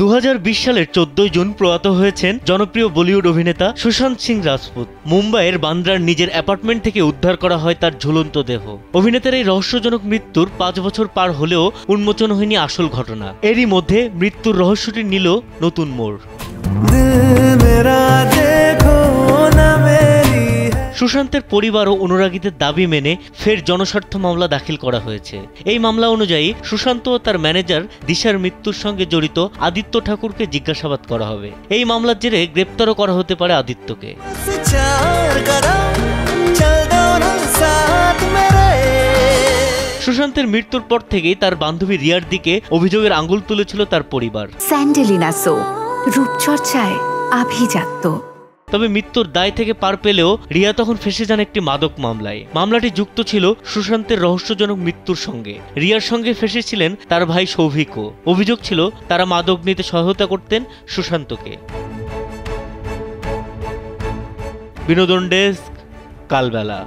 2020 সালের 14 জুন প্রয়াত হয়েছেন জনপ্রিয় বলিউড অভিনেতা সুশান্ত সিং রাজপুত। মুম্বাইয়ের বান্দ্রার নিজের অ্যাপার্টমেন্ট থেকে উদ্ধার করা হয় তার ঝুলন্ত দেহ। অভিনেতার এই রহস্যজনক মৃত্যুর 5 বছর পার হলেও উন্মোচন হয়নি আসল ঘটনা। এরই মধ্যে মৃত্যুর রহস্যটি নিল নতুন মোড়। সুশান্তের পরিবার ও অনুরাগীদের দাবি মেনে ফের জনস্বার্থ মামলা দাখিল করা হয়েছে। এই মামলা অনুযায়ী সুশান্ত ও তার ম্যানেজার দিশার মৃত্যুর সঙ্গে জড়িত আদিত্য ঠাকুরকে জিজ্ঞাসাবাদ করা হবে। এই মামলার জেরে গ্রেপ্তারও করা হতে পারে আদিত্যকে। সুশান্তের মৃত্যুর পর থেকেই তার বান্ধবী রিয়ার দিকে অভিযোগের আঙুল তুলেছিল তার পরিবার। স্যান্ডেলিনা সো রূপচর্চায় আভিজাত্য। তবে মৃত্যুর দায় থেকে পার পেলেও রিয়া তখন ফেঁসে যান একটি মাদক মামলায়। মামলাটি যুক্ত ছিল সুশান্তের রহস্যজনক মৃত্যুর সঙ্গে। রিয়ার সঙ্গে ফেঁসেছিলেন তার ভাই সৌভিকও। অভিযোগ ছিল তারা মাদক নিতে সহায়তা করতেন সুশান্তকে। বিনোদন ডেস্ক, কালবেলা।